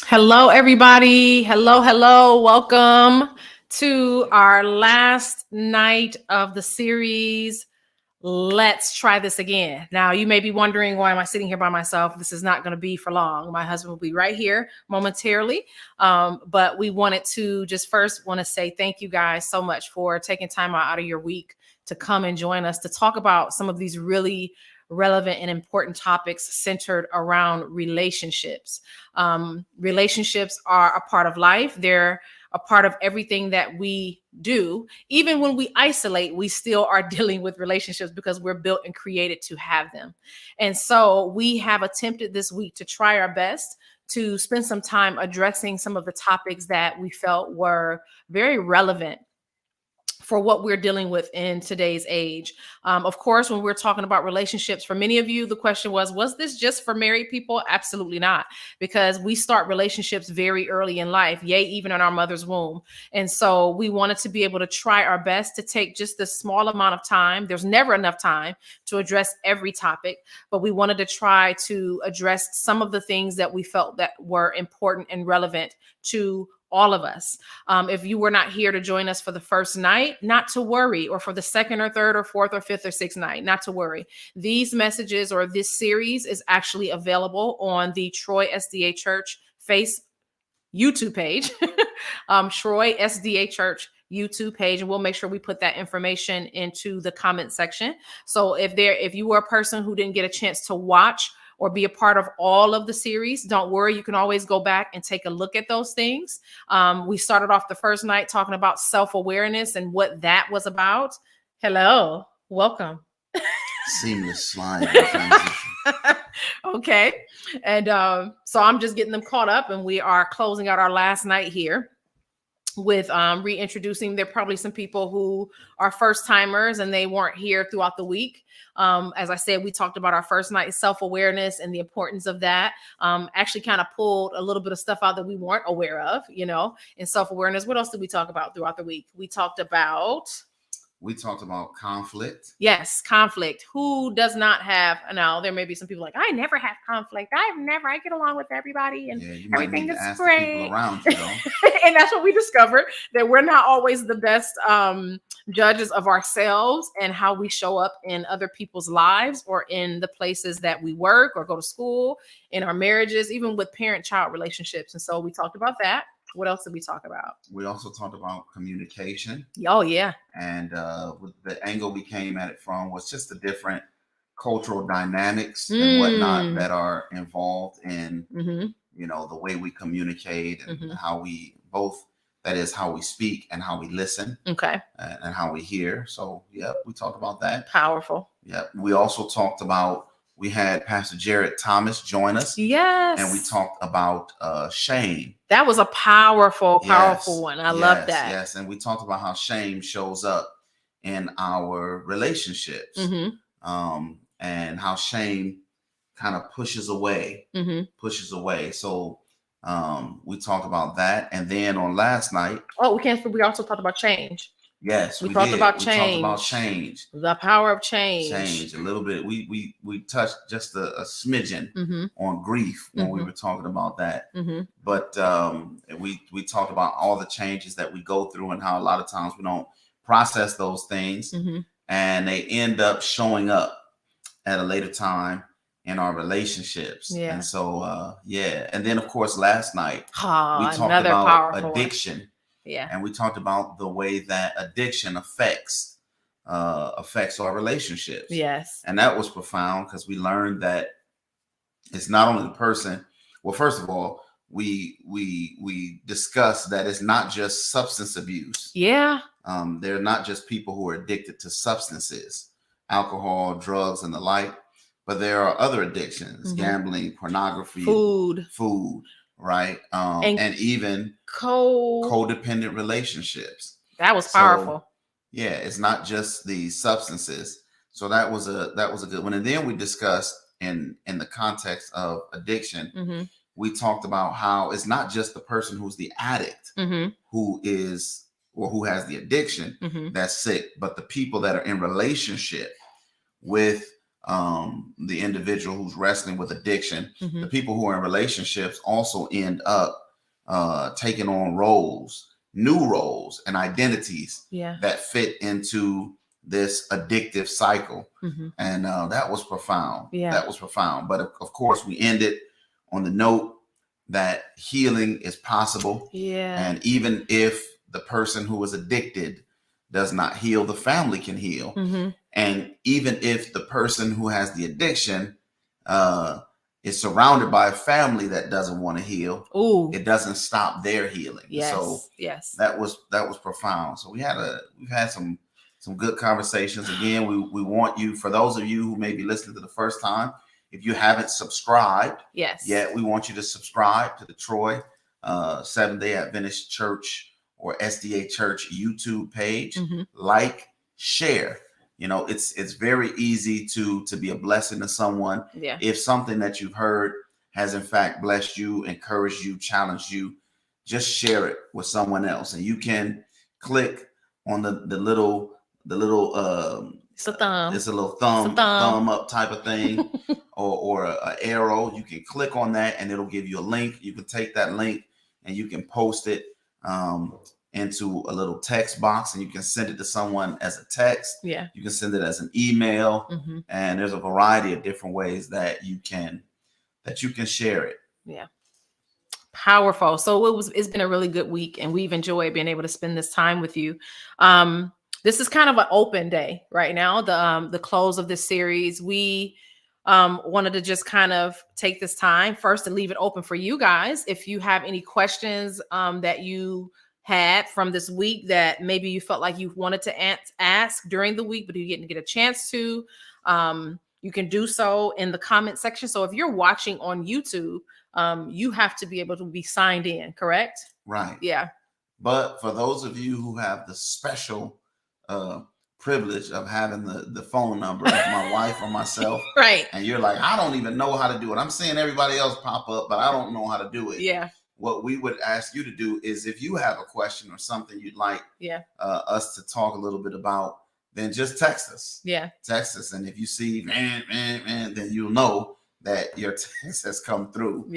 Hello, everybody. Hello. Welcome to our last night of the series. Let's try this again. Now, you may be wondering, why am I sitting here by myself? This is not going to be for long. My husband will be right here momentarily. But we wanted to just first want to say thank you guys so much for taking time out of your week to come and join us to talk about some of these really relevant and important topics centered around relationships. Relationships are a part of life. They're a part of everything that we do. Even when we isolate, we still are dealing with relationships because we're built and created to have them. And so we have attempted this week to try our best to spend some time addressing some of the topics that we felt were very relevant for what we're dealing with in today's age. Of course, when we're talking about relationships, for many of you, the question was this just for married people? Absolutely not, because we start relationships very early in life, yea, even in our mother's womb. And so we wanted to be able to try our best to take just this small amount of time. There's never enough time to address every topic, but we wanted to try to address some of the things that we felt that were important and relevant to all of us. If you were not here to join us for the first night, not to worry, or for the second or third or fourth or fifth or sixth night, not to worry. These messages or this series is actually available on the Troy SDA Church YouTube page, Troy SDA Church YouTube page, and we'll make sure we put that information into the comment section. So if you were a person who didn't get a chance to watch or be a part of all of the series, don't worry. You can always go back and take a look at those things. We started off the first night talking about self-awareness and what that was about. Hello, welcome. Seamless slide transition. Okay. And so I'm just getting them caught up, and we are closing out our last night here with reintroducing. There are probably some people who are first timers and they weren't here throughout the week. As I said, we talked about our first night self-awareness and the importance of that. Actually kind of pulled a little bit of stuff out that we weren't aware of, in self-awareness. What else did we talk about throughout the week? We talked about conflict. Yes, conflict. Who does not have? Now, there may be some people like, I never have conflict. I get along with everybody, and everything is great. People around you, though. And that's what we discovered, that we're not always the best judges of ourselves and how we show up in other people's lives or in the places that we work or go to school, in our marriages, even with parent-child relationships. And so we talked about that. What else did we talk about? We also talked about communication. Oh, yeah. And the angle we came at it from was just the different cultural dynamics and whatnot that are involved in, the way we communicate and how we both, that is how we speak and how we listen. Okay. And how we hear. So, we talked about that. Powerful. We also talked about, we had Pastor Jared Thomas join us. Yes. And we talked about shame. That was a powerful one. I love that. Yes. And we talked about how shame shows up in our relationships. And how shame kind of pushes away. So we talked about that. And then on last night. We also talked about change. Yes, we talked about change. We talked about change. The power of change. Change a little bit. We touched just a smidgen on grief when we were talking about that. But we talked about all the changes that we go through and how a lot of times we don't process those things, and they end up showing up at a later time in our relationships. Yeah. And so and then of course last night we talked about addiction. Yeah. And we talked about the way that addiction affects our relationships. Yes. And that was profound because we learned that it's not only the person. Well, first of all, we discussed that it's not just substance abuse. Yeah. They're not just people who are addicted to substances, alcohol, drugs, and the like, but there are other addictions: gambling, pornography, food, right? And even codependent relationships. That was powerful. So, yeah, it's not just the substances. So that was a good one. And then we discussed in the context of addiction, we talked about how it's not just the person who's the addict who is or who has the addiction that's sick, but the people that are in relationship with the individual who's wrestling with addiction. The people who are in relationships also end up taking on new roles and identities that fit into this addictive cycle. And that was profound. That was profound. But of course, we ended on the note that healing is possible. And even if the person who is addicted does not heal, the family can heal. And even if the person who has the addiction is surrounded by a family that doesn't want to heal, it doesn't stop their healing. So that was profound. So we've had some good conversations. Again, we want you, for those of you who may be listening for the first time, if you haven't subscribed yet, we want you to subscribe to the Troy Seventh-day Adventist Church or SDA Church YouTube page. Like, share. You know, it's very easy to be a blessing to someone. If something that you've heard has in fact blessed you, encouraged you, challenged you, just share it with someone else. And you can click on the little it's a thumb. It's a little thumb up type of thing, or an arrow. You can click on that and it'll give you a link. You can take that link and you can post it into a little text box, and you can send it to someone as a text. You can send it as an email, and there's a variety of different ways that you can share it. Powerful. So it's been a really good week, and we've enjoyed being able to spend this time with you. This is kind of an open day right now, the close of this series. We wanted to just kind of take this time first and leave it open for you guys. If you have any questions that you had from this week that maybe you felt like you wanted to ask during the week, but you didn't get a chance to, you can do so in the comment section. So if you're watching on YouTube, you have to be able to be signed in, correct? Right. Yeah. But for those of you who have the special privilege of having the phone number of my wife or myself, right, and you're like, I don't even know how to do it. I'm seeing everybody else pop up, but I don't know how to do it. What we would ask you to do is, if you have a question or something you'd like us to talk a little bit about, then just text us. Text us. And if you see, then you'll know that your text has come through.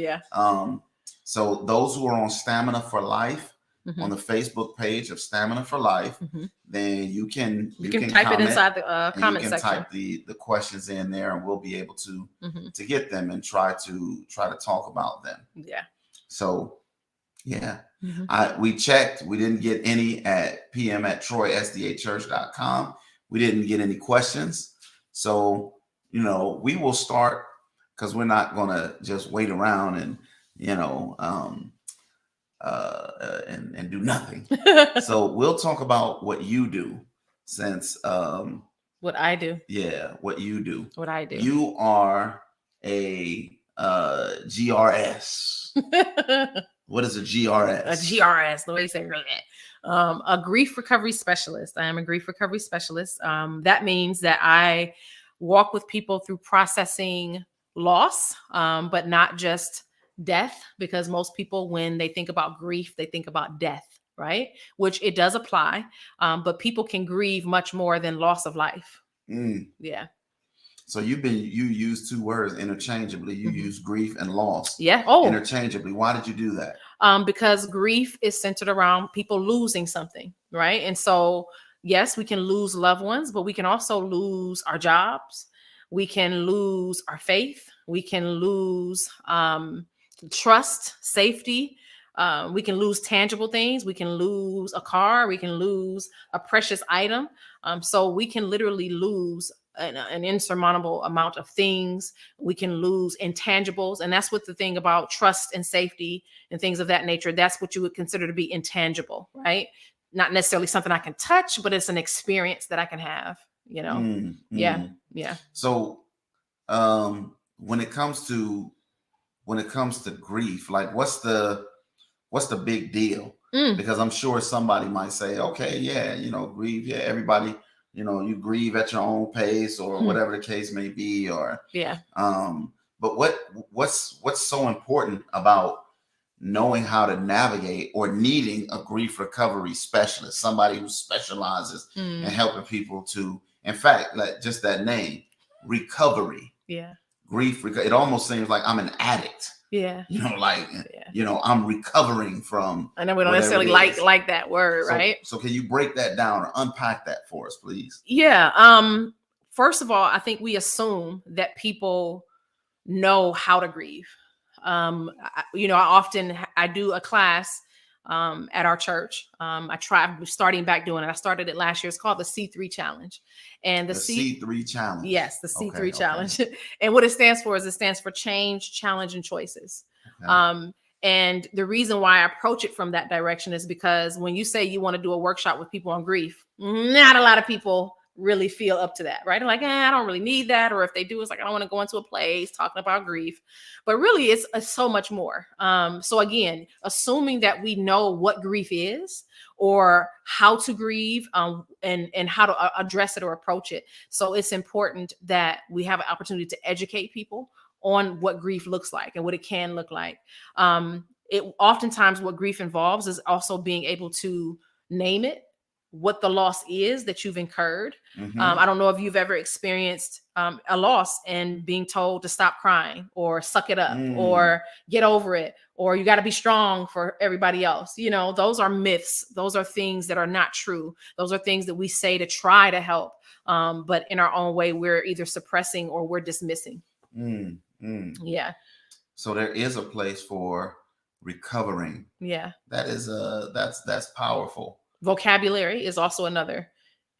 So those who are on Stamina for Life, on the Facebook page of Stamina for Life, then you can type comment, it inside the comment section. Type the questions in there, and we'll be able to get them and try to talk about them. So we checked. We didn't get any at pm@troysdachurch.com. We didn't get any questions. So, we will start, because we're not going to just wait around and, and do nothing. So we'll talk about what you do, since what I do. What you do. What I do. You are a GRS. What is a GRS? A GRS, the way you say it. A grief recovery specialist. I am a grief recovery specialist. That means that I walk with people through processing loss, but not just death, because most people, when they think about grief, they think about death, right? Which it does apply, but people can grieve much more than loss of life. So you use two words interchangeably. You use grief and loss interchangeably. Why did you do that? Because grief is centered around people losing something, right? And so, yes, we can lose loved ones, but we can also lose our jobs. We can lose our faith. We can lose trust, safety. We can lose tangible things. We can lose a car. We can lose a precious item. So we can literally lose an insurmountable amount of things. We can lose intangibles. And that's what the thing about trust and safety and things of that nature, that's what you would consider to be intangible, right? Not necessarily something I can touch, but it's an experience that I can have, you know? Yeah. Yeah. So when it comes to grief, like what's the big deal? Because I'm sure somebody might say, okay, yeah, grieve. Yeah, everybody, you grieve at your own pace or whatever the case may be, or but what's so important about knowing how to navigate or needing a grief recovery specialist, somebody who specializes in helping people to, in fact, like just that name, recovery. Yeah. Grief, it almost seems like I'm an addict. Yeah. I'm recovering from. I know we don't necessarily like that word, right? So can you break that down or unpack that for us, please? Yeah. First of all, I think we assume that people know how to grieve. I do a class at our church. I'm starting back doing it. I started it last year. It's called the C3 Challenge. And the C3 Challenge. Yes, the C3 Challenge. And what it stands for is it stands for change, challenge, and choices. Okay. And the reason why I approach it from that direction is because when you say you want to do a workshop with people on grief, not a lot of people really feel up to that, right? Like, I don't really need that. Or if they do, it's like, I don't want to go into a place talking about grief. But really, it's so much more. So again, assuming that we know what grief is or how to grieve and how to address it or approach it. So it's important that we have an opportunity to educate people on what grief looks like and what it can look like. Oftentimes what grief involves is also being able to name it, what the loss is that you've incurred. I don't know if you've ever experienced a loss and being told to stop crying or suck it up or get over it, or you got to be strong for everybody else. Those are myths. Those are things that are not true. Those are things that we say to try to help. But in our own way, we're either suppressing or we're dismissing. Yeah. So there is a place for recovering. Yeah. That is that's powerful. Vocabulary is also another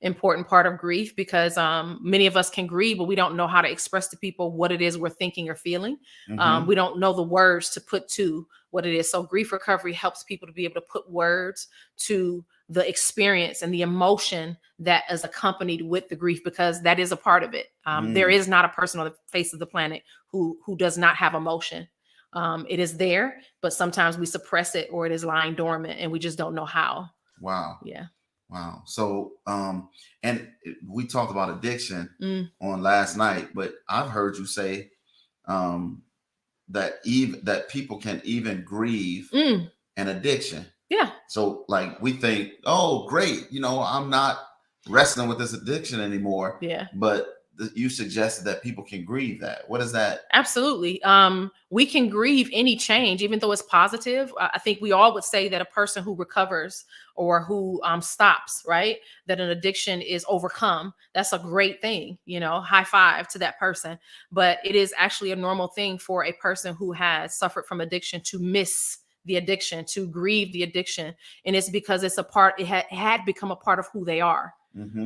important part of grief because many of us can grieve, but we don't know how to express to people what it is we're thinking or feeling. We don't know the words to put to what it is. So grief recovery helps people to be able to put words to the experience and the emotion that is accompanied with the grief, because that is a part of it. There is not a person on the face of the planet who does not have emotion. It is there, but sometimes we suppress it or it is lying dormant and we just don't know how. Wow. Yeah. Wow. So, and we talked about addiction on last night, but I've heard you say that people can even grieve an addiction. Yeah. So like we think, oh, great, I'm not wrestling with this addiction anymore. Yeah. But you suggested that people can grieve that. What is that? Absolutely. We can grieve any change, even though it's positive. I think we all would say that a person who recovers or who stops, right, that an addiction is overcome. That's a great thing, high five to that person. But it is actually a normal thing for a person who has suffered from addiction to miss the addiction, to grieve the addiction. And it's because it had become a part of who they are,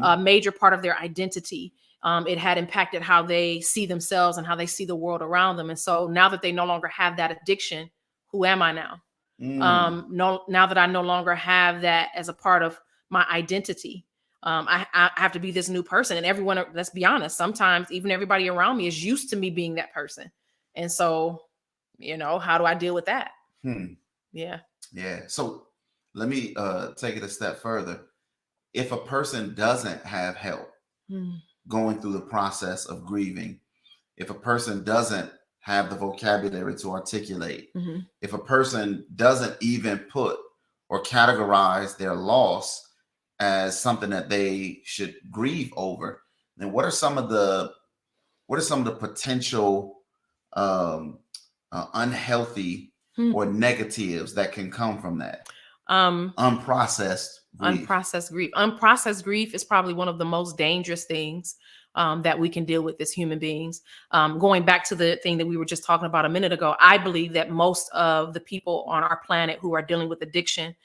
a major part of their identity. It had impacted how they see themselves and how they see the world around them. And so now that they no longer have that addiction, who am I now? Now that I no longer have that as a part of my identity, I have to be this new person. And everyone, let's be honest, sometimes even everybody around me is used to me being that person. And so, how do I deal with that? Yeah. Yeah. So let me take it a step further. If a person doesn't have help going through the process of grieving, if a person doesn't have the vocabulary to articulate, if a person doesn't even put or categorize their loss as something that they should grieve over, then what are some of the potential unhealthy or negatives that can come from that unprocessed Unprocessed grief. Unprocessed grief is probably one of the most dangerous things that we can deal with as human beings. Going back to the thing that we were just talking about a minute ago, I believe that most of the people on our planet who are dealing with addiction,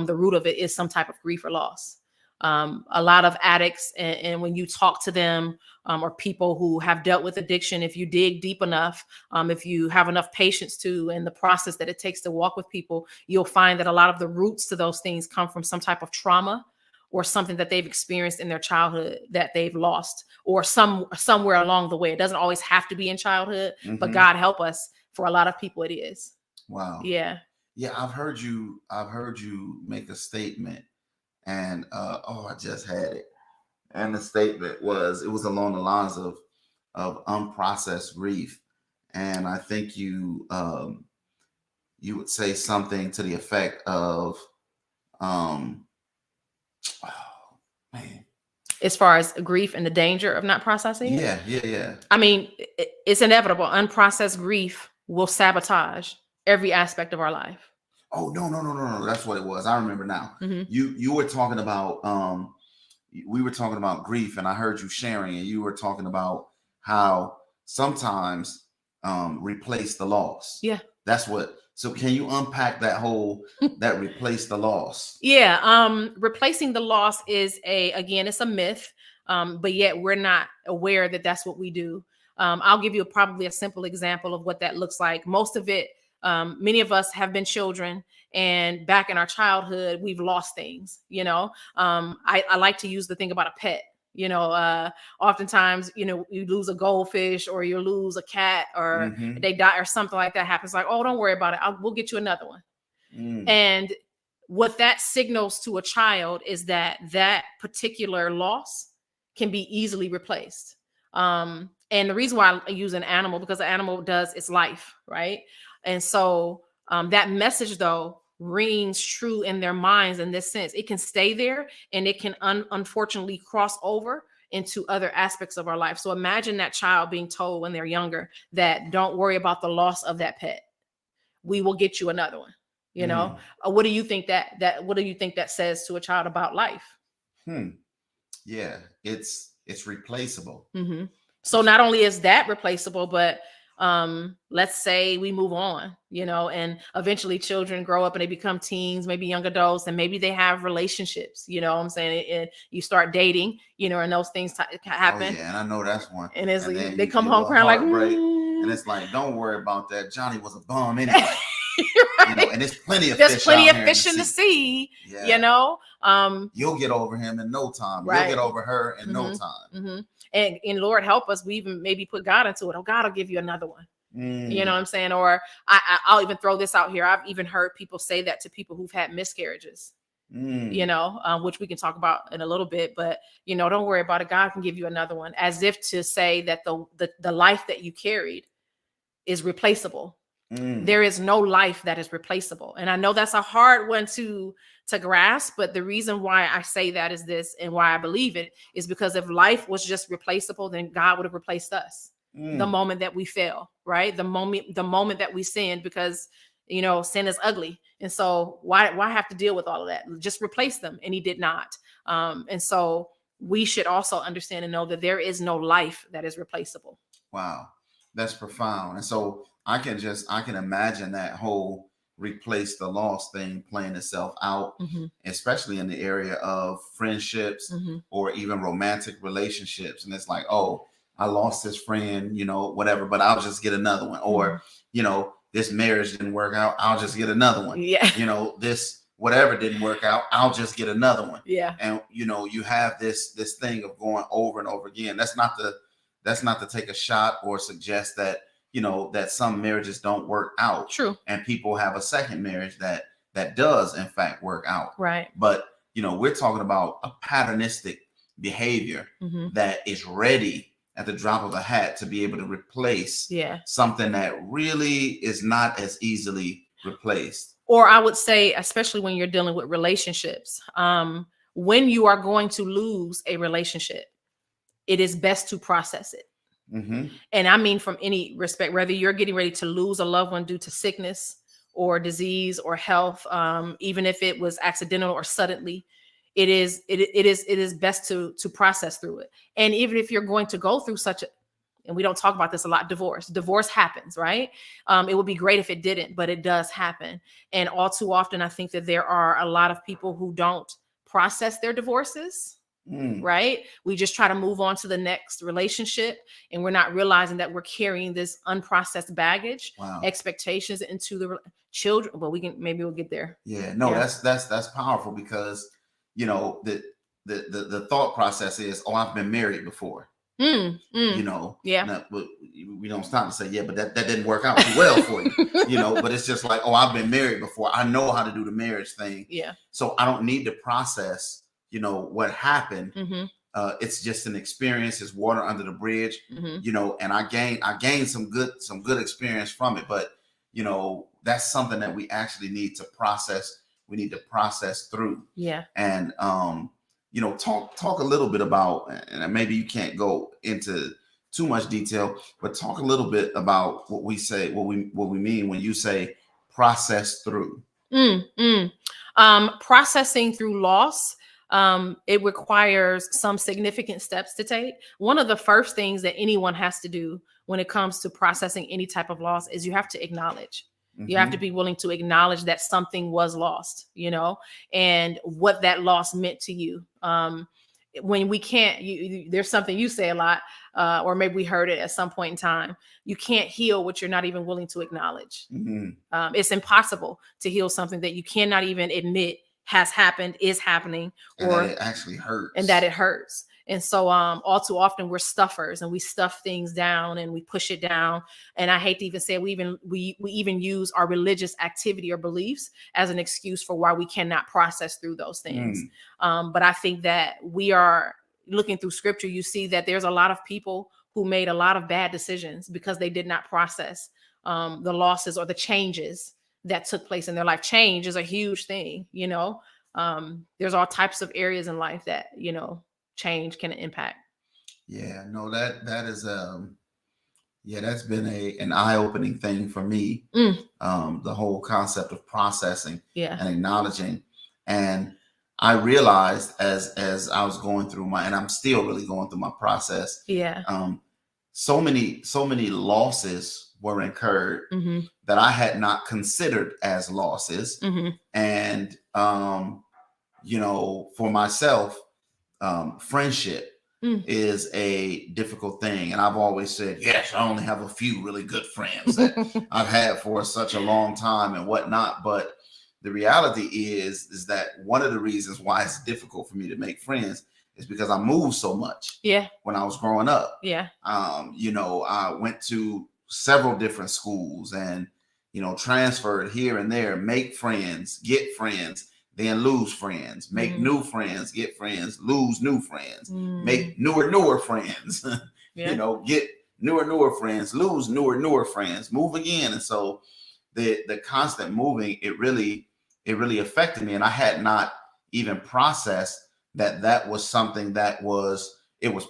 the root of it is some type of grief or loss. A lot of addicts, and when you talk to them, or people who have dealt with addiction, if you dig deep enough, if you have enough patience to, and the process that it takes to walk with people, you'll find that a lot of the roots to those things come from some type of trauma or something that they've experienced in their childhood that they've lost, or somewhere along the way. It doesn't always have to be in childhood, but God help us, for a lot of people it is. Wow. Yeah. Yeah, I've heard you make a statement, and I just had it. And the statement was along the lines of unprocessed grief. And I think you would say something to the effect of as far as grief and the danger of not processing it? Yeah. I mean, it's inevitable. Unprocessed grief will sabotage every aspect of our life. Oh, no. That's what it was. I remember now. You were talking about we were talking about grief, and I heard you sharing, and you were talking about how sometimes replace the loss. Yeah. That's what. So can you unpack that whole that replace the loss? Yeah. Replacing the loss is it's a myth, but yet we're not aware that that's what we do. I'll give you probably a simple example of what that looks like. Most of it, many of us have been children, and back in our childhood, we've lost things. I like to use the thing about a pet. Oftentimes, you lose a goldfish, or you lose a cat, or they die, or something like that happens. Like, oh, don't worry about it. We'll get you another one. And what that signals to a child is that particular loss can be easily replaced. And the reason why I use an animal, because the animal does its life, right? And so that message, though, rings true in their minds in this sense. It can stay there, and it can unfortunately cross over into other aspects of our life. So imagine that child being told when they're younger that don't worry about the loss of that pet. We will get you another one. What do you think that says to a child about life? Yeah, it's replaceable. So not only is that replaceable, but let's say we move on, and eventually children grow up and they become teens, maybe young adults, and maybe they have relationships, what I'm saying? And you start dating, and those things happen. Oh, yeah, and I know that's one. And it's like, they come home crying like, and it's like, don't worry about that. Johnny was a bum anyway. Right. And there's plenty of fish in the sea. Yeah. You'll get over him in no time. Right. You'll get over her in no time. And Lord help us, we even maybe put God into it. Oh, God will give you another one. You know what I'm saying? Or I'll even throw this out here. I've even heard people say that to people who've had miscarriages. Which we can talk about in a little bit, but don't worry about it. God can give you another one, as if to say that the life that you carried is replaceable. There is no life that is replaceable. And I know that's a hard one to grasp, but the reason why I say that is this, and why I believe it, is because if life was just replaceable, then God would have replaced us the moment that we fail, right? The moment that we sinned, because sin is ugly. And so why have to deal with all of that? Just replace them. And he did not. And so we should also understand and know that there is no life that is replaceable. Wow. That's profound. And so I can imagine that whole replace the loss thing playing itself out, especially in the area of friendships or even romantic relationships. And it's like, oh, I lost this friend, whatever, but I'll just get another one. Or, this marriage didn't work out, I'll just get another one. Yeah. This whatever didn't work out, I'll just get another one. Yeah. And, you have this thing of going over and over again. That's not to take a shot or suggest that, that some marriages don't work out. True. And people have a second marriage that does in fact work out. Right. But, we're talking about a patternistic behavior that is ready at the drop of a hat to be able to replace something that really is not as easily replaced. Or I would say, especially when you're dealing with relationships, when you are going to lose a relationship, it is best to process it. And I mean, from any respect, whether you're getting ready to lose a loved one due to sickness or disease or health, even if it was accidental or suddenly, it is best to process through it. And even if you're going to go through such a, and we don't talk about this a lot, divorce happens, right? It would be great if it didn't, but it does happen. And all too often, I think that there are a lot of people who don't process their divorces. Right? We just try to move on to the next relationship, and we're not realizing that we're carrying this unprocessed baggage, expectations into the children. Well, we'll get there. Yeah, no, that's powerful, because you know the thought process is, oh, I've been married before. You know, we don't stop to say, yeah, but that didn't work out too well for you. You know, but it's just like, oh, I've been married before. I know how to do the marriage thing. Yeah. So I don't need to process, you know, what happened. It's just an experience. It's water under the bridge. You know, and I gained some good experience from it. But you know, that's something that we actually need to process. We need to process through. Yeah. And you know, talk a little bit about, and maybe you can't go into too much detail, but talk a little bit about what we say, what we mean when you say process through. Processing through loss. It requires some significant steps to take. One of the first things that anyone has to do when it comes to processing any type of loss is you have to acknowledge. You have to be willing to acknowledge that something was lost, you know, and what that loss meant to you. When we can't, there's something you say a lot, or maybe we heard it at some point in time. You can't heal what you're not even willing to acknowledge. It's impossible to heal something that you cannot even admit has happened, is happening, and that it actually hurts. And that it hurts. And so all too often we're stuffers, and we stuff things down and we push it down. And I hate to even say we even use our religious activity or beliefs as an excuse for why we cannot process through those things. But I think that we are looking through scripture. You see that there's a lot of people who made a lot of bad decisions because they did not process the losses or the changes that took place in their life. Change is a huge thing, you know. There's all types of areas in life that, you know, change can impact. Yeah, no, that is that's been an eye-opening thing for me. The whole concept of processing and acknowledging. And I realized as I was going through and I'm still really going through my process. So many losses were incurred that I had not considered as losses. And you know, for myself, friendship is a difficult thing. And I've always said, yes, I only have a few really good friends that I've had for such a long time and whatnot. But the reality is that one of the reasons why it's difficult for me to make friends is because I moved so much. When I was growing up. You know, I went to several different schools and, you know, transferred here and there, make friends, get friends, then lose friends, make new friends, get friends, lose new friends, make newer friends, you know, get newer friends, lose newer friends, move again. And so the constant moving, it really affected me. And I had not even processed that was something that was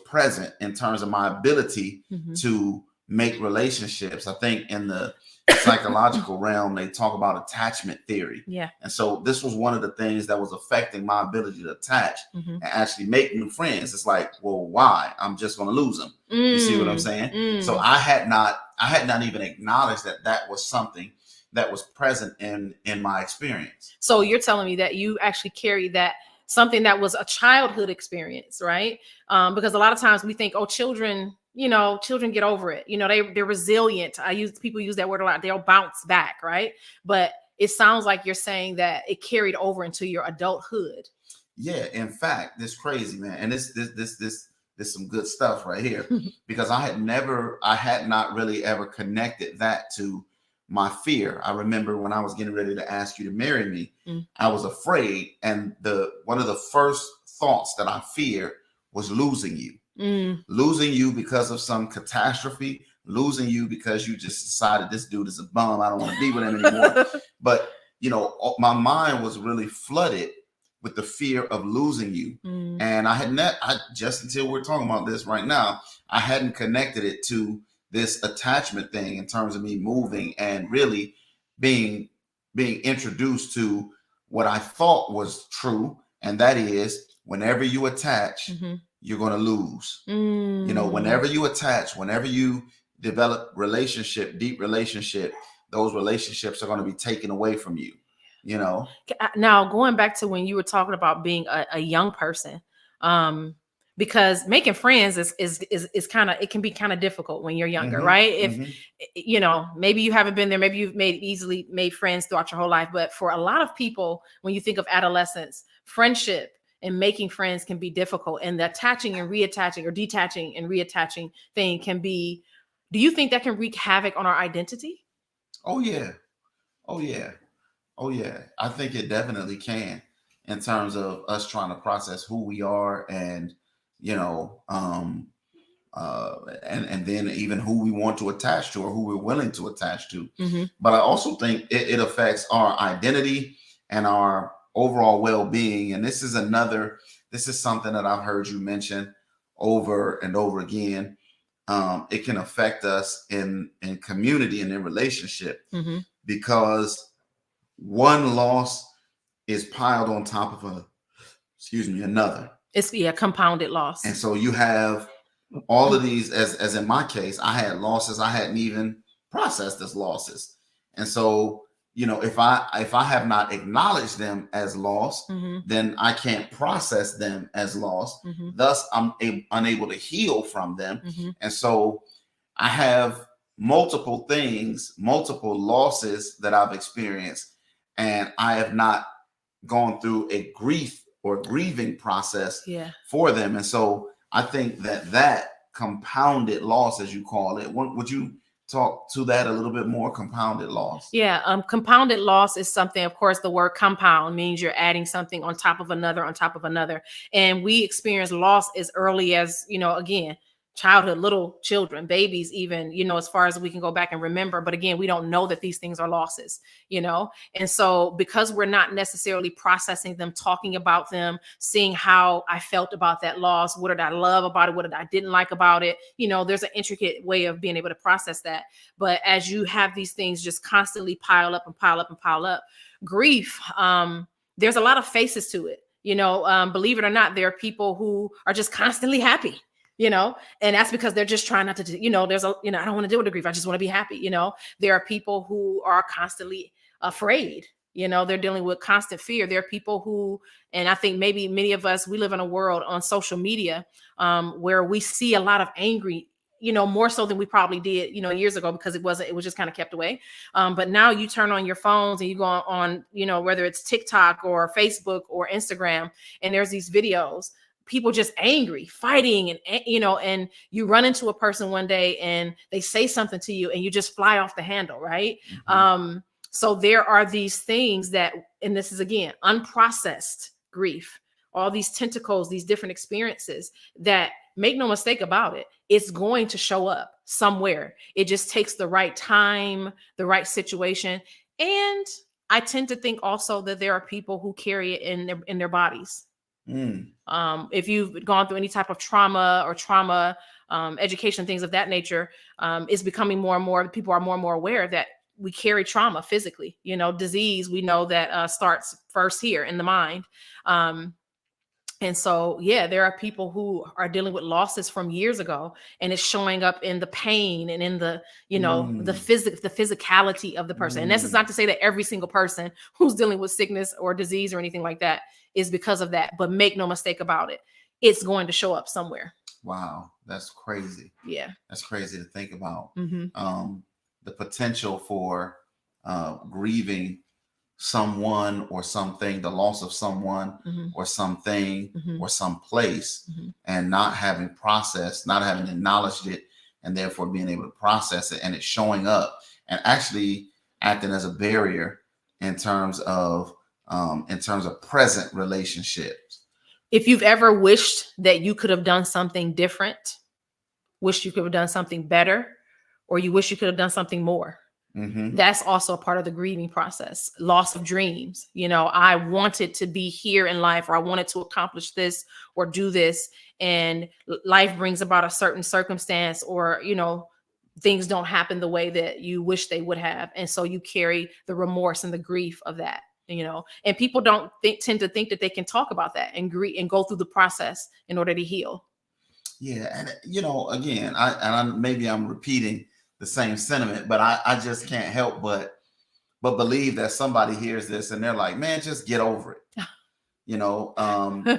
present in terms of my ability to make relationships. I think in the psychological realm, they talk about attachment theory. And so this was one of the things that was affecting my ability to attach and actually make new friends. It's like, well, why? I'm just going to lose them. You see what I'm saying? So I had not even acknowledged that was something that was present in my experience. So you're telling me that you actually carried that, something that was a childhood experience, right? Because a lot of times we think, oh, children get over it. You know, they're resilient. People use that word a lot. They'll bounce back, right? But it sounds like you're saying that it carried over into your adulthood. Yeah, in fact, this crazy, man. And this some good stuff right here, because I had not really ever connected that to my fear. I remember when I was getting ready to ask you to marry me, I was afraid. And one of the first thoughts that I feared was losing you. Losing you because of some catastrophe, losing you because you just decided this dude is a bum, I don't want to be with him anymore. But you know, my mind was really flooded with the fear of losing you. And I just until we're talking about this right now, I hadn't connected it to this attachment thing in terms of me moving and really being introduced to what I thought was true And that is, whenever you attach, Mm-hmm. you're going to lose. Mm. You know, whenever you attach, whenever you develop deep relationship, those relationships are going to be taken away from you, you know. Now, going back to when you were talking about being a young person, because making friends is kind of, it can be kind of difficult when you're younger, Mm-hmm. right? If Mm-hmm. you know, maybe you haven't been there, maybe you've easily made friends throughout your whole life, but for a lot of people, when you think of adolescence, friendship and making friends can be difficult, and the attaching and reattaching, or detaching and reattaching thing can be. Do you think that can wreak havoc on our identity? Oh yeah. Oh yeah. Oh yeah. I think it definitely can, in terms of us trying to process who we are, and you know, and then even who we want to attach to, or who we're willing to attach to. Mm-hmm. But I also think it affects our identity and our overall well-being. And this is something that I've heard you mention over and over again. It can affect us in community and in relationship, Mm-hmm. because one loss is piled on top of another. It's compounded loss. And so you have all of these, as in my case, I had losses I hadn't even processed as losses. And so, you know, if I have not acknowledged them as loss, mm-hmm. then I can't process them as loss. Mm-hmm. Thus, I'm unable to heal from them. Mm-hmm. And so I have multiple losses that I've experienced, and I have not gone through a grieving process for them. And so I think that compounded loss, as you call it, would you talk to that a little bit more? Compounded loss. Yeah. Compounded loss is something, of course, the word compound means you're adding something on top of another, on top of another. And we experience loss as early as, you know, again, childhood, little children, babies, even, you know, as far as we can go back and remember. But again, we don't know that these things are losses, you know? And so because we're not necessarily processing them, talking about them, seeing how I felt about that loss, what did I love about it? What did I didn't like about it? You know, there's an intricate way of being able to process that. But as you have these things just constantly pile up and pile up and pile up, grief, there's a lot of faces to it. You know, believe it or not, there are people who are just constantly happy. You know, and that's because they're just trying not to, you know, I don't want to deal with the grief. I just want to be happy. You know, there are people who are constantly afraid. You know, they're dealing with constant fear. There are people who, and I think maybe many of us, we live in a world on social media where we see a lot of angry, you know, more so than we probably did, you know, years ago, because it was just kind of kept away. But now you turn on your phones and you go on, you know, whether it's TikTok or Facebook or Instagram, and there's these videos. People just angry, fighting, and, you know, and you run into a person one day and they say something to you and you just fly off the handle, right? Mm-hmm. So there are these things that, and this is again, unprocessed grief, all these tentacles, these different experiences that, make no mistake about it, it's going to show up somewhere. It just takes the right time, the right situation. And I tend to think also that there are people who carry it in their bodies. Mm. If you've gone through any type of trauma education, things of that nature, it's becoming more and more, people are more and more aware that we carry trauma physically. You know, disease, we know that starts first here in the mind. And so, yeah, there are people who are dealing with losses from years ago, and it's showing up in the pain and in the, you know, the physicality of the person. And this is not to say that every single person who's dealing with sickness or disease or anything like that is because of that, but make no mistake about it, it's going to show up somewhere. Wow, that's crazy. Yeah, that's crazy to think about. Mm-hmm. The potential for grieving someone or something, the loss of someone Mm-hmm. or something Mm-hmm. or some place, Mm-hmm. and not having processed, not having acknowledged it, and therefore being able to process it, and it's showing up and actually acting as a barrier in terms of present relationships. If you've ever wished that you could have done something different, wished you could have done something better, or you wish you could have done something more, mm-hmm. that's also a part of the grieving process. Loss of dreams. You know, I wanted to be here in life, or I wanted to accomplish this or do this, and life brings about a certain circumstance, or, you know, things don't happen the way that you wish they would have. And so you carry the remorse and the grief of that. and people don't tend to think that they can talk about that and go through the process in order to heal. Yeah. And again, maybe I'm repeating the same sentiment, but I just can't help but believe that somebody hears this and they're like, man, just get over it.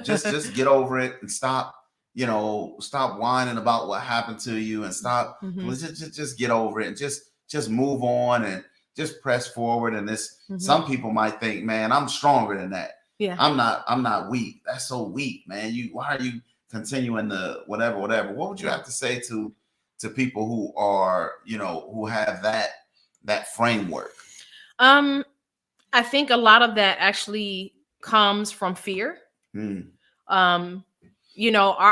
Just get over it and stop whining about what happened to you and stop. Just get over it and just move on and just press forward. And this, some people might think, man, I'm stronger than that. Yeah. I'm not weak. That's so weak, man. Why are you continuing the whatever? What would you have to say to people who are, who have that framework? I think a lot of that actually comes from fear. Our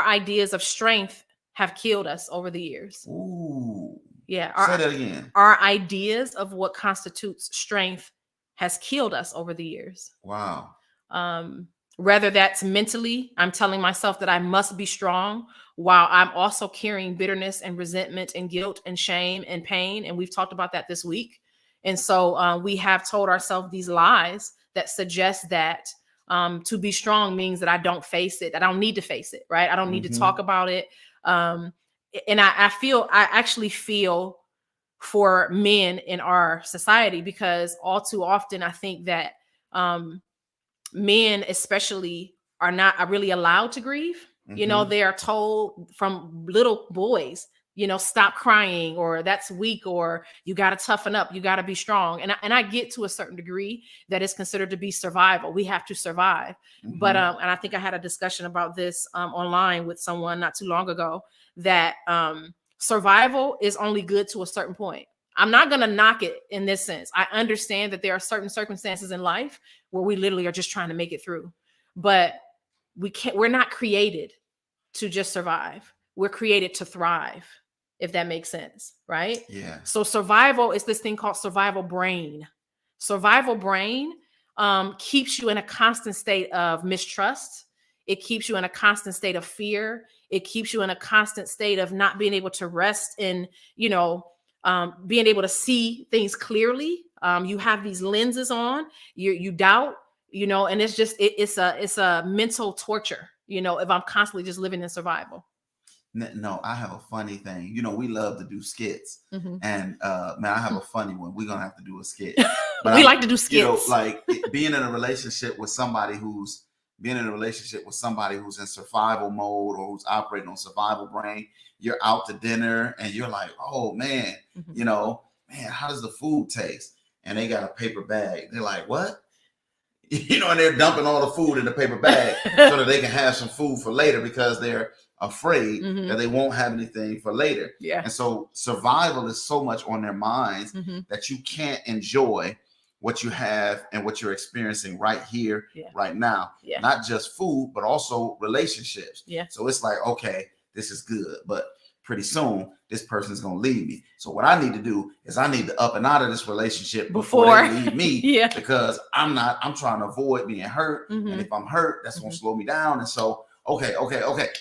ideas of strength have killed us over the years. Ooh. Yeah. Say that again. Our ideas of what constitutes strength has killed us over the years. Wow. Whether that's mentally, I'm telling myself that I must be strong while I'm also carrying bitterness and resentment and guilt and shame and pain. And we've talked about that this week. And so we have told ourselves these lies that suggest that to be strong means that I don't face it. I don't need to face it, right? I don't need to talk about it. And I actually feel for men in our society, because all too often I think that men especially are not really allowed to grieve. They are told from little boys, stop crying, or that's weak, or you got to toughen up, you got to be strong. And I get to a certain degree that is considered to be survival. We have to survive. But and I think I had a discussion about this online with someone not too long ago, that survival is only good to a certain point. I'm not going to knock it in this sense. I understand that there are certain circumstances in life where we literally are just trying to make it through, but we're not created to just survive. We're created to thrive, if that makes sense, right? Yeah. So survival is this thing called survival brain. Survival brain keeps you in a constant state of mistrust. It keeps you in a constant state of fear. It keeps you in a constant state of not being able to rest in, being able to see things clearly. You have these lenses on, you doubt, and it's just, it's a mental torture, if I'm constantly just living in survival. No, I have a funny thing. We love to do skits, and man, I have a funny one. We're gonna have to do a skit. But we like to do skits. Like being in a relationship with somebody who's in survival mode, or who's operating on survival brain. You're out to dinner and you're like, oh man, man, how does the food taste? And they got a paper bag. They're like, what? And they're dumping all the food in the paper bag so that they can have some food for later, because they're afraid that they won't have anything for later. Yeah. And so survival is so much on their minds that you can't enjoy what you have and what you're experiencing right here, right now. Yeah. Not just food, but also relationships. Yeah. So it's like, okay, this is good, but pretty soon this person's going to leave me. So what I need to do is I need to up and out of this relationship before they leave me, because I'm trying to avoid being hurt. And if I'm hurt, that's going to slow me down. And so, okay,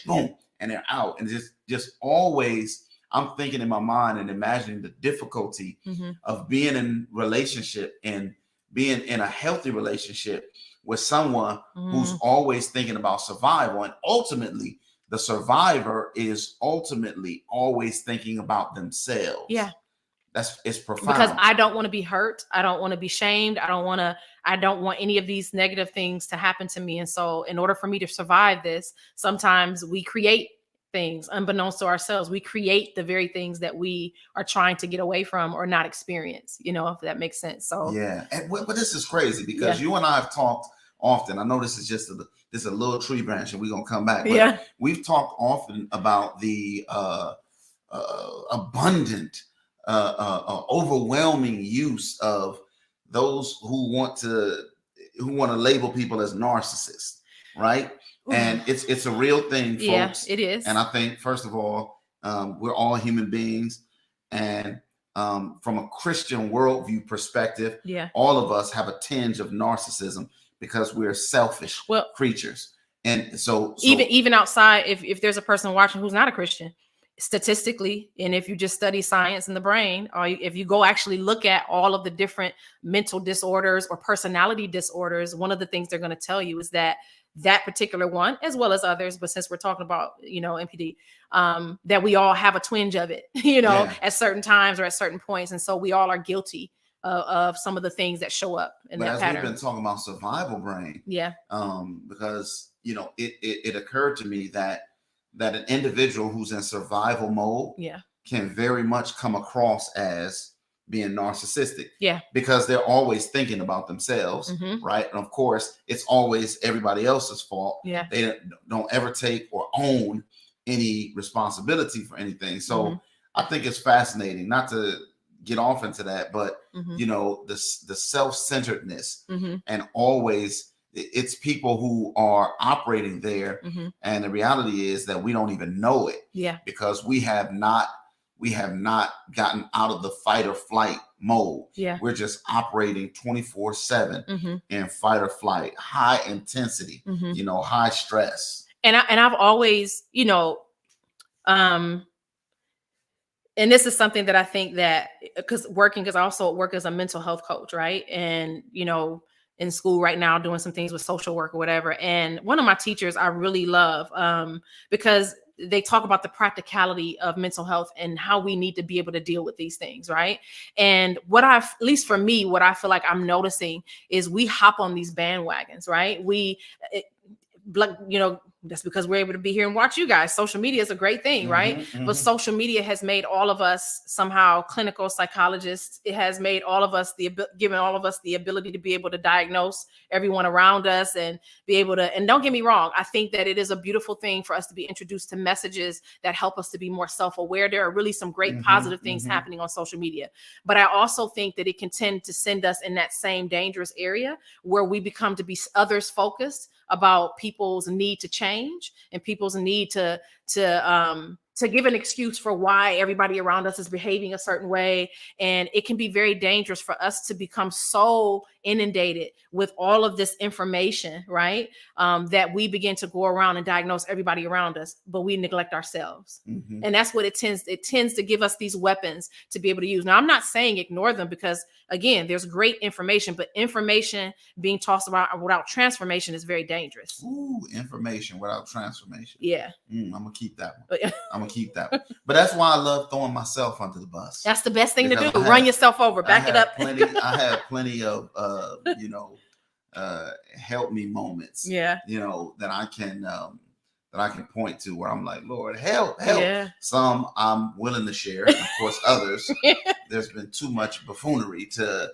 boom. And they're out. And just always, I'm thinking in my mind and imagining the difficulty of being in relationship and being in a healthy relationship with someone who's always thinking about survival. And ultimately, the survivor is ultimately always thinking about themselves. Yeah. It's profound. Because I don't want to be hurt. I don't want to be shamed. I don't want any of these negative things to happen to me. And so in order for me to survive this, sometimes we create things unbeknownst to ourselves. We create the very things that we are trying to get away from or not experience, if that makes sense. So yeah. But this is crazy, because you and I have talked often. I know this is just a little tree branch and we're going to come back. But we've talked often about the abundant, overwhelming use of those who want to label people as narcissists, right? And it's a real thing, folks. Yeah, it is. And I think, first of all, we're all human beings, and from a Christian worldview perspective, all of us have a tinge of narcissism, because we're selfish creatures. And so even outside, if there's a person watching who's not a Christian, statistically, and if you just study science in the brain, or if you go actually look at all of the different mental disorders or personality disorders, one of the things they're going to tell you is that particular one, as well as others, but since we're talking about, NPD, that we all have a twinge of it, at certain times or at certain points. And so we all are guilty of some of the things that show up in that pattern. We've been talking about survival brain. Yeah. Because, it occurred to me that an individual who's in survival mode can very much come across as being narcissistic. Yeah. Because they're always thinking about themselves, right? And of course, it's always everybody else's fault. Yeah. They don't ever take or own any responsibility for anything. So I think it's fascinating, not to get off into that, but the self-centeredness and always it's people who are operating there. And the reality is that we don't even know it. Yeah. Because we have not gotten out of the fight or flight mode. Yeah. We're just operating 24/7 in fight or flight, high intensity, high stress. And I've always, and this is something that I think that because I also work as a mental health coach, right? And, in school right now doing some things with social work or whatever. And one of my teachers I really love because they talk about the practicality of mental health and how we need to be able to deal with these things, right? And at least for me, what I feel like I'm noticing is we hop on these bandwagons, right? That's because we're able to be here and watch you guys. Social media is a great thing, right? But social media has made all of us somehow clinical psychologists. It has made all of us given all of us the ability to be able to diagnose everyone around us and be able to, and don't get me wrong, I think that it is a beautiful thing for us to be introduced to messages that help us to be more self-aware. There are really some great positive things happening on social media. But I also think that it can tend to send us in that same dangerous area where we become to be others focused about people's need to change and people's need to give an excuse for why everybody around us is behaving a certain way. And it can be very dangerous for us to become so inundated with all of this information, right? That we begin to go around and diagnose everybody around us, but we neglect ourselves. And that's what it tends to give us these weapons to be able to use. Now, I'm not saying ignore them because, again, there's great information, but information being tossed about without transformation is very dangerous. Ooh, information without transformation. Yeah. I'm going to keep that one. I'm going to keep that one. But that's why I love throwing myself under the bus. That's the best thing to do. Run yourself over. Back it up. I have plenty of, help me moments. Yeah. That I can point to where I'm like, Lord, help. Yeah. Some I'm willing to share. Of course, others, there's been too much buffoonery to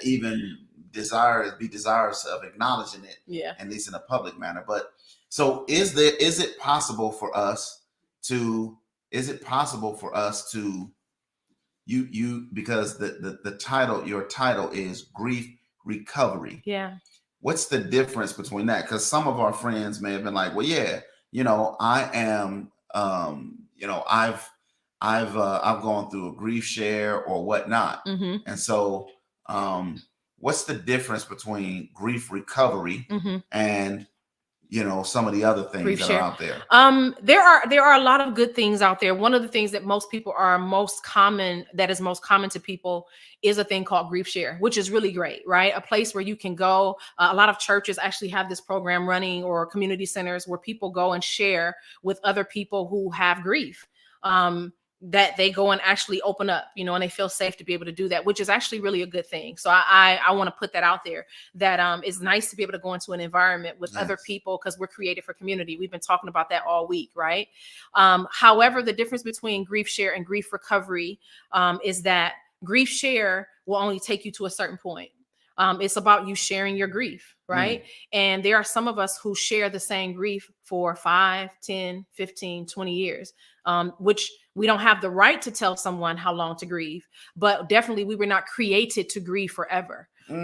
even be desirous of acknowledging it. Yeah. At least in a public manner. But so is it possible for us to you because the title, your title is Grief Recovery. Yeah. What's the difference between that? Because some of our friends may have been like, well, yeah, I am, I've gone through a grief share or whatnot. And so, what's the difference between grief recovery and some of the other things that are out there? There are a lot of good things out there. One of the things that is most common to people is a thing called Grief Share, which is really great, right? A place where you can go. A lot of churches actually have this program running, or community centers where people go and share with other people who have grief. That they go and actually open up, and they feel safe to be able to do that, which is actually really a good thing. So I want to put that out there, that it's nice to be able to go into an environment with other people, because we're created for community. We've been talking about that all week, right? However, the difference between Grief Share and Grief Recovery is that Grief Share will only take you to a certain point. It's about you sharing your grief, right? And there are some of us who share the same grief for 5, 10, 15, 20 years, which we don't have the right to tell someone how long to grieve, but definitely we were not created to grieve forever. We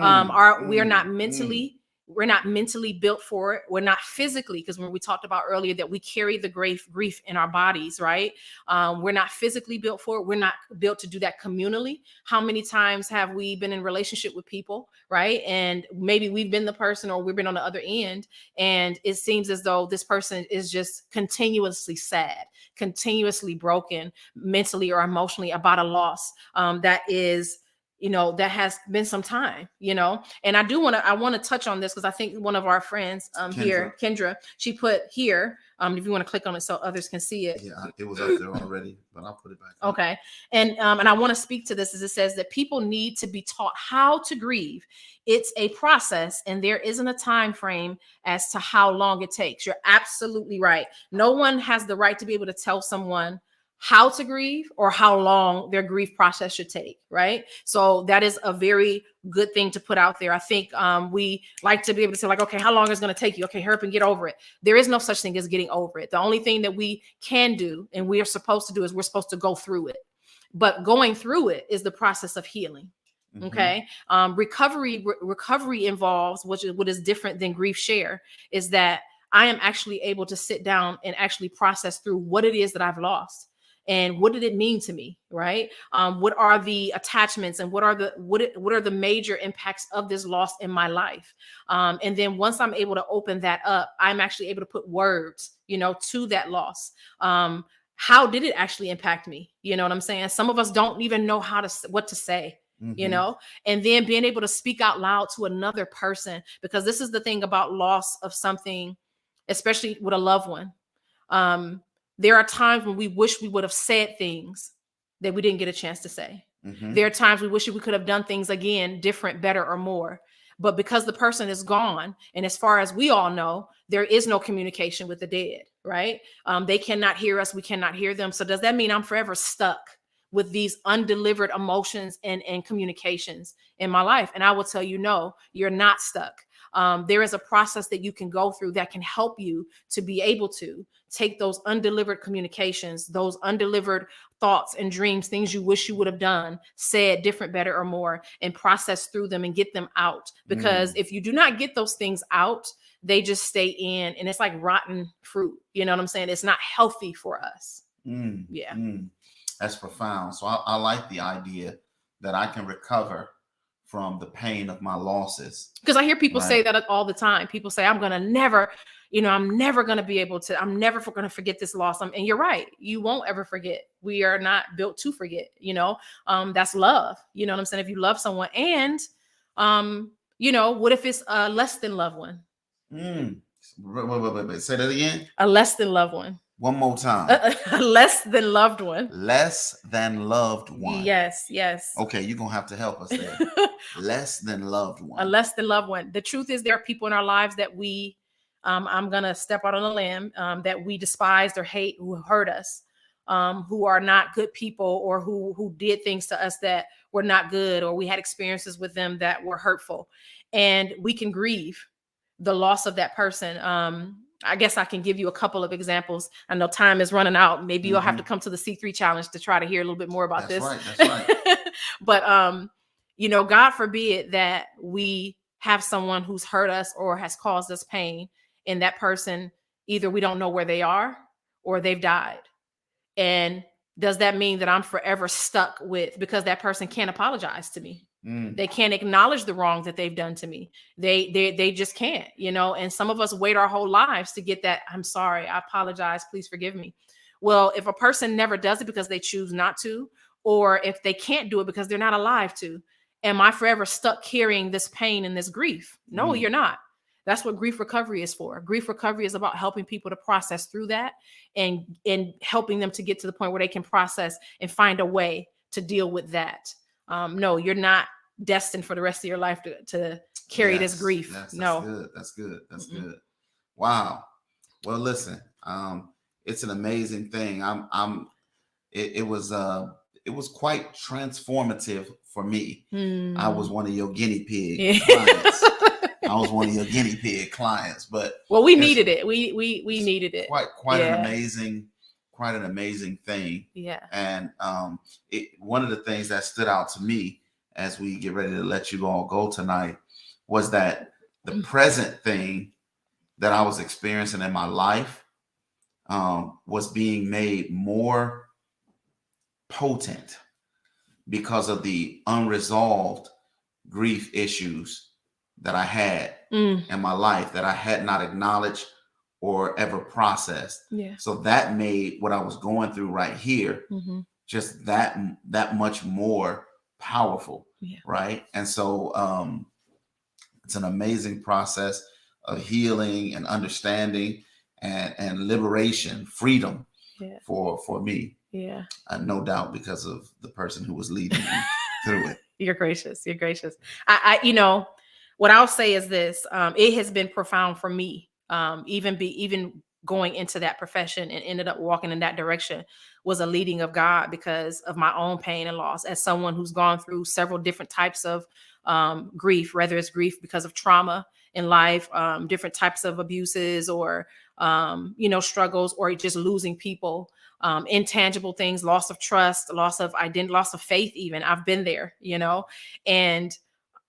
are not mentally We're not mentally built for it. We're not physically, because when we talked about earlier that we carry the grief in our bodies, right? We're not physically built for it. We're not built to do that communally. How many times have we been in relationship with people, right? And maybe we've been the person, or we've been on the other end, and it seems as though this person is just continuously sad, continuously broken mentally or emotionally about a loss that is, that has been some time, and I want to touch on this, because I think one of our friends here, Kendra, she put here, if you want to click on it so others can see it. Yeah, it was up there already, but I'll put it back. Okay. And I want to speak to this, as it says that people need to be taught how to grieve. It's a process, and there isn't a time frame as to how long it takes. You're absolutely right. No one has the right to be able to tell someone how to grieve or how long their grief process should take, right? So that is a very good thing to put out there. I think we like to be able to say, like, okay, how long is it going to take you? Okay, hurry up and get over it. There is no such thing as getting over it. The only thing that we can do, and we are supposed to do, is we're supposed to go through it. But going through it is the process of healing. Okay. Recovery involves, what is different than grief share, is that I am actually able to sit down and actually process through what it is that I've lost. And what did it mean to me, right? What are the attachments, and what are the major impacts of this loss in my life? And then once I'm able to open that up, I'm actually able to put words, to that loss. How did it actually impact me? You know what I'm saying? Some of us don't even know what to say. And then being able to speak out loud to another person, because this is the thing about loss of something, especially with a loved one. There are times when we wish we would have said things that we didn't get a chance to say. There are times we wish we could have done things again, different, better, or more. But because the person is gone, and as far as we all know, there is no communication with the dead, right? They cannot hear us. We cannot hear them. So does that mean I'm forever stuck with these undelivered emotions and communications in my life? And I will tell you, no, you're not stuck. There is a process that you can go through that can help you to be able to take those undelivered communications, those undelivered thoughts and dreams, things you wish you would have done, said different, better, or more, and process through them and get them out. Because if you do not get those things out, they just stay in, and it's like rotten fruit. You know what I'm saying? It's not healthy for us. Yeah. That's profound. So I like the idea that I can recover from the pain of my losses. Because I hear people say that all the time. People say, I'm never going to be able to, I'm never going to forget this loss. And you're right. You won't ever forget. We are not built to forget, that's love. You know what I'm saying? If you love someone, and, what if it's a less than loved one? Wait. Say that again. A less than loved one. One more time. A less than loved one. Less than loved one. Yes. Okay, you're going to have to help us there. Less than loved one. A less than loved one. The truth is, there are people in our lives that we, I'm going to step out on a limb, that we despised or hate, who hurt us, who are not good people, or who did things to us that were not good, or we had experiences with them that were hurtful. And we can grieve the loss of that person. I guess I can give you a couple of examples. I know time is running out. Maybe you'll have to come to the C3 challenge to try to hear a little bit more about this. That's right. But, God forbid that we have someone who's hurt us or has caused us pain, and that person, either we don't know where they are or they've died. And does that mean that I'm forever stuck with, because that person can't apologize to me? They can't acknowledge the wrong that they've done to me. They just can't, and some of us wait our whole lives to get that. I'm sorry. I apologize. Please forgive me. Well, if a person never does it because they choose not to, or if they can't do it because they're not alive to, am I forever stuck carrying this pain and this grief? No, you're not. That's what grief recovery is for. Grief recovery is about helping people to process through that, and helping them to get to the point where they can process and find a way to deal with that. No, you're not destined for the rest of your life to carry this grief. That's no. That's good. Good. Wow. Well, listen, it's an amazing thing. It was quite transformative for me. I was one of your guinea pig clients. I was one of your guinea pig clients, but we needed it. We needed it. Quite an amazing thing. Yeah. And one of the things that stood out to me as we get ready to let you all go tonight was that the present thing that I was experiencing in my life was being made more potent because of the unresolved grief issues that I had in my life that I had not acknowledged or ever processed. Yeah. So that made what I was going through right here just that much more powerful. Yeah. Right. And so it's an amazing process of healing and understanding and liberation, freedom for me. Yeah. No doubt, because of the person who was leading me through it. You're gracious. You're gracious. I what I'll say is this, it has been profound for me. Even going into that profession and ended up walking in that direction was a leading of God because of my own pain and loss as someone who's gone through several different types of grief, whether it's grief because of trauma in life, different types of abuses or, struggles, or just losing people, intangible things, loss of trust, loss of identity, loss of faith. Even I've been there, and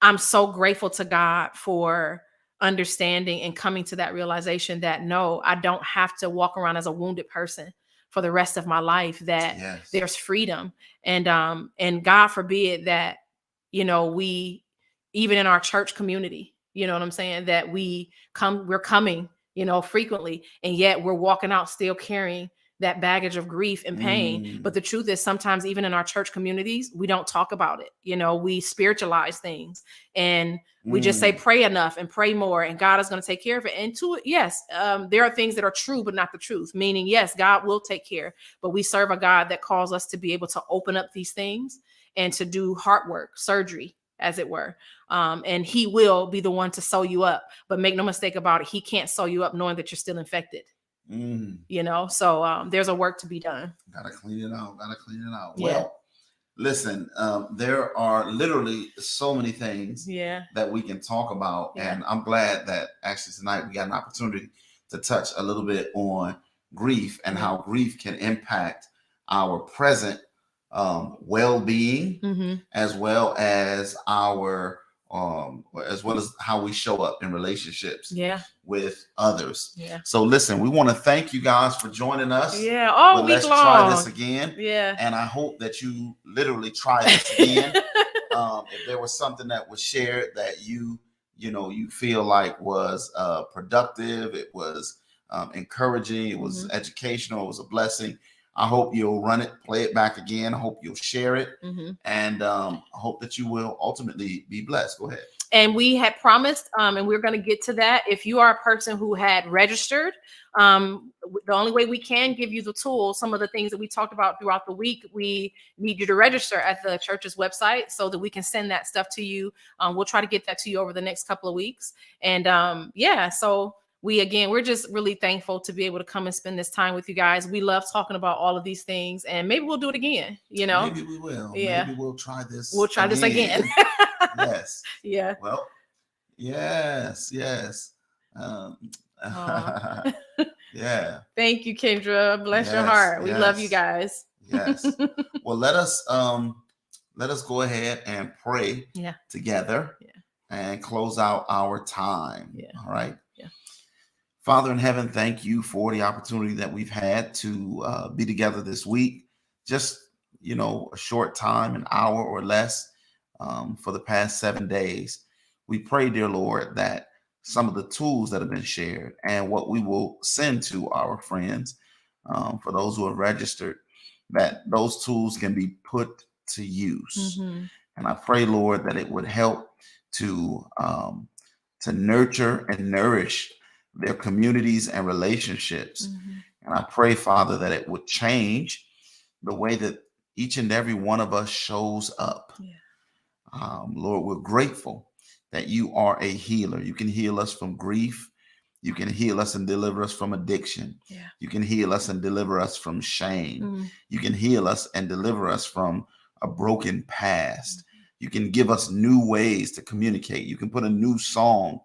I'm so grateful to God for understanding and coming to that realization that no, I don't have to walk around as a wounded person for the rest of my life, that there's freedom. And God forbid that, we, even in our church community, you know what I'm saying, that we're coming, frequently, and yet we're walking out still carrying that baggage of grief and pain. But the truth is, sometimes even in our church communities, we don't talk about it. We spiritualize things and we just say, pray enough and pray more, and God is going to take care of it. And there are things that are true, but not the truth. Meaning, yes, God will take care, but we serve a God that calls us to be able to open up these things and to do heart work, surgery, as it were. And he will be the one to sew you up, but make no mistake about it, he can't sew you up knowing that you're still infected. So there's a work to be done. Gotta clean it out. Yeah. Well, listen, there are literally so many things that we can talk about. And I'm glad that actually tonight we got an opportunity to touch a little bit on grief and how grief can impact our present well-being, as well as our as well as how we show up in relationships with others. So listen, we want to thank you guys for joining us. All week let's long. Try this again. And I hope that you literally try this again. If there was something that was shared that you feel like was productive, it was encouraging, it was educational, it was a blessing, I hope you'll run it, play it back again. I hope you'll share it, and I hope that you will ultimately be blessed. Go ahead. And we had promised, and we're going to get to that. If you are a person who had registered, the only way we can give you the tools, some of the things that we talked about throughout the week, we need you to register at the church's website so that we can send that stuff to you. We'll try to get that to you over the next couple of weeks. And so we're just really thankful to be able to come and spend this time with you guys. We love talking about all of these things, and maybe we'll do it again. Maybe we will. Yeah. Maybe we'll try this. We'll try this again. Yes. Yeah. Well, yes. Yeah. Thank you, Kendra. Bless your heart. We love you guys. Yes. Well, let us go ahead and pray together and close out our time. All right. Father in heaven, thank you for the opportunity that we've had to be together this week. Just, a short time, an hour or less, for the past 7 days. We pray, dear Lord, that some of the tools that have been shared and what we will send to our friends, for those who have registered, that those tools can be put to use. And I pray, Lord, that it would help to nurture and nourish their communities and relationships. And I pray, Father, that it would change the way that each and every one of us shows up. Lord, we're grateful that you are a healer. You can heal us from grief. You can heal us and deliver us from addiction. You can heal us and deliver us from shame. You can heal us and deliver us from a broken past. You can give us new ways to communicate. You can put a new song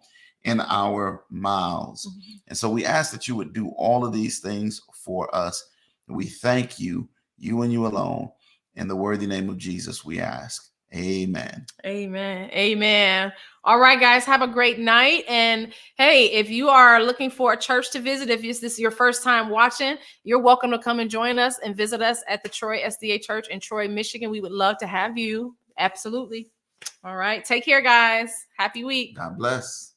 in our mouths. And so we ask that you would do all of these things for us. We thank you, you and you alone. In the worthy name of Jesus, we ask. Amen. Amen. Amen. All right, guys, have a great night. And hey, if you are looking for a church to visit, if this is your first time watching, you're welcome to come and join us and visit us at the Troy SDA Church in Troy, Michigan. We would love to have you. Absolutely. All right. Take care, guys. Happy week. God bless.